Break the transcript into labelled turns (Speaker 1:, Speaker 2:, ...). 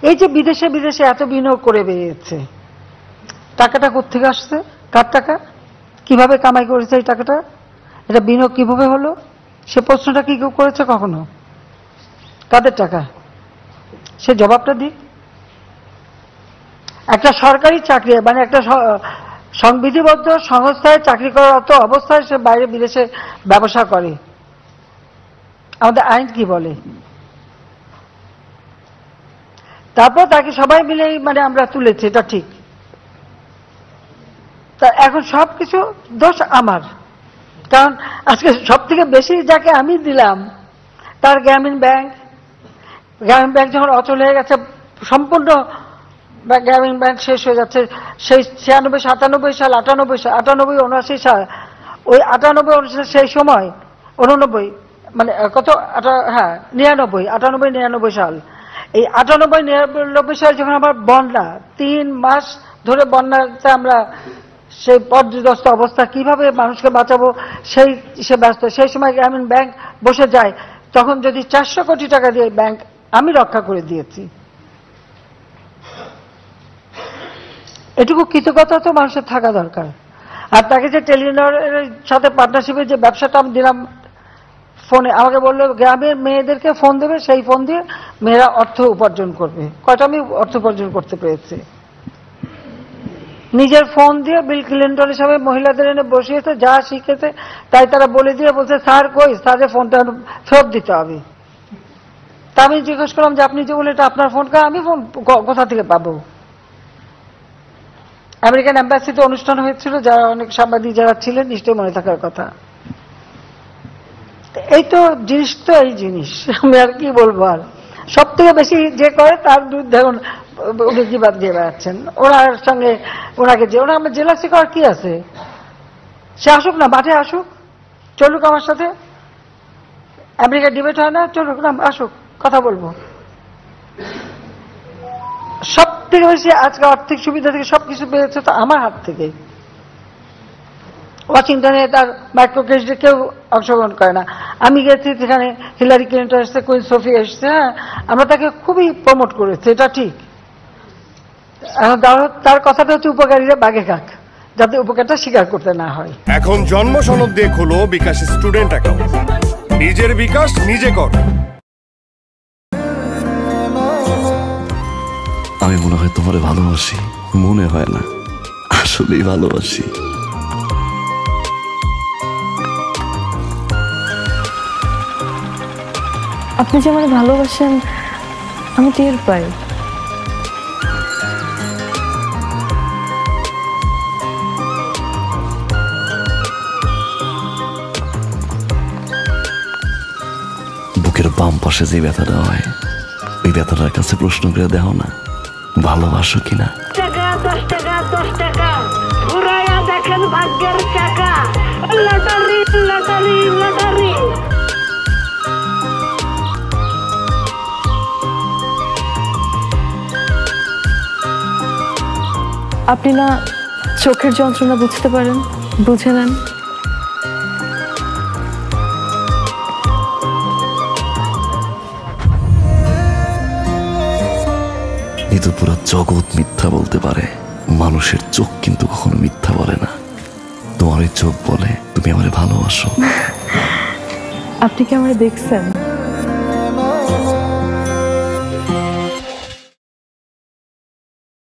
Speaker 1: এই যে বিদেশে বিদেশে এত বিনিয়োগ করে বেরিয়েছে, টাকাটা কোত্থেকে আসছে? কার টাকা? কিভাবে কামাই করেছে এই টাকাটা? এটা বিনিয়োগ কিভাবে হলো? সে প্রশ্নটা কি কেউ করেছে কখনো? কাদের টাকা? সে জবাবটা দিক। একটা সরকারি চাকরি মানে একটা সংবিধিবদ্ধ সংস্থায় চাকরি করারত অবস্থায় সে বাইরে বিদেশে ব্যবসা করে, আমাদের আইন কি বলে? তারপর তাকে সবাই মিলে মানে আমরা তুলেছি, এটা ঠিক। তা এখন সবকিছু দোষ আমার, কারণ আজকে সব থেকে বেশি যাকে আমি দিলাম তার গ্রামীণ ব্যাংক যখন অচল হয়ে গেছে, সম্পূর্ণ গ্রামীণ ব্যাংক শেষ হয়ে যাচ্ছে। সেই 96, 97 সাল, 98, 79 সাল, ওই 98, 79 সেই সময় 89 মানে কত, হ্যাঁ 99, 98, 99 সাল, এই 98, 99 সাল যখন আমার বন্যা, 3 মাস ধরে বন্যাতে আমরা সেই পর্যদস্ত অবস্থা, কিভাবে মানুষকে বাঁচাবো সে ব্যস্ত। সেই সময় গ্রামীণ ব্যাংক বসে যায়, তখন যদি 400 কোটি টাকা দিয়ে ব্যাংক আমি রক্ষা করে দিয়েছি। এটুকু কৃতজ্ঞতা তো মানুষের থাকা দরকার। আর তাকে যে টেলিনরের সাথে পার্টনারশিপের যে ব্যবসাটা আমি দিলাম, ফোনে আমাকে বললো গ্রামের মেয়েদেরকে ফোন দেবে, সেই ফোন দিয়ে মেয়েরা অর্থ উপার্জন করবে। কয়টা আমি অর্থ উপার্জন করতে পেরেছি? নিজের ফোন দিয়ে বিল ক্লিন্টন হিসাবে মহিলাদের এনে বসিয়েছে, যা শিখেছে তাই তারা বলে দিয়ে বলছে স্যার কই, স্যারের ফোনটা ফেরত দিতে হবে। তা আমি জিজ্ঞেস করলাম যে আপনি যে বলে এটা আপনার ফোন, আমি ফোন কোথা থেকে পাবো? আমেরিকান এম্বাসিতে অনুষ্ঠান হয়েছিল, যারা অনেক সাংবাদিক যারা ছিলেন নিশ্চয়ই মনে থাকার কথা। এই তো জিনিস, তো এই জিনিস আমি আর কি বলবো। আর সব থেকে বেশি যে করে তার বিরুদ্ধে উনি জিবাদ দিয়ে বেড়াচ্ছেন, ওনার সঙ্গে ওনাকে যে ওনার আমার জেলাসি করার কি আছে? সে আসুক না, মাঠে আসুক, চলুক আমার সাথে। আমেরিকা ডিবেট হয় না, চলুক না, আসুক, কথা বলবো। সব থেকে বেশি আজকে আর্থিক সুবিধা থেকে সবকিছু পেয়েছে তো আমার হাত থেকে। ওয়াশিংটনে তার মাইক্রো ক্রেডিটে কেউ অংশগ্রহণ করে না, আমি গেছি সেখানে, হিলারি ক্লিন্টন এসছে, কুইন সোফি এসছে, হ্যাঁ আমরা তাকে খুবই প্রমোট করেছি, এটা ঠিক। তার কথাটা হচ্ছে উপকারীরা বাগে খাক, যাতে উপকারটা স্বীকার করতে না হয়।
Speaker 2: এখন জন্ম সনদ দিয়ে খোলো বিকাশ স্টুডেন্ট অ্যাকাউন্ট, নিজের বিকাশ নিজে কর।
Speaker 3: আমি মনে হয় তোমারে ভালোবাসি, মনে হয় না, আসলেই ভালোবাসি।
Speaker 4: আপনি যে আমাকে ভালোবাসেন আমি টের পাই।
Speaker 3: বুকের বাম পাশে যে ব্যথাটা হয়, ওই ব্যথাটার কাছে প্রশ্ন করে দেখো না, ভালোবাসো কিনা।
Speaker 5: টাকা 10 টাকা 10 টাকা ঘুরাইয়া দেখেন ভাগ্যের চাকা, লটারি লটারি লটারি।
Speaker 4: আপনি না চোখের যন্ত্রণা বুঝতে পারেন, বুঝে নেন।
Speaker 3: কিন্তু পুরো জগৎ মিথ্যা বলতে পারে, মানুষের চোখ কিন্তু কখনো মিথ্যা বলে না। তোমার ওই চোখ বলে তুমি আমারে ভালোবাসো।
Speaker 4: আপনি কি আমারে দেখছেন?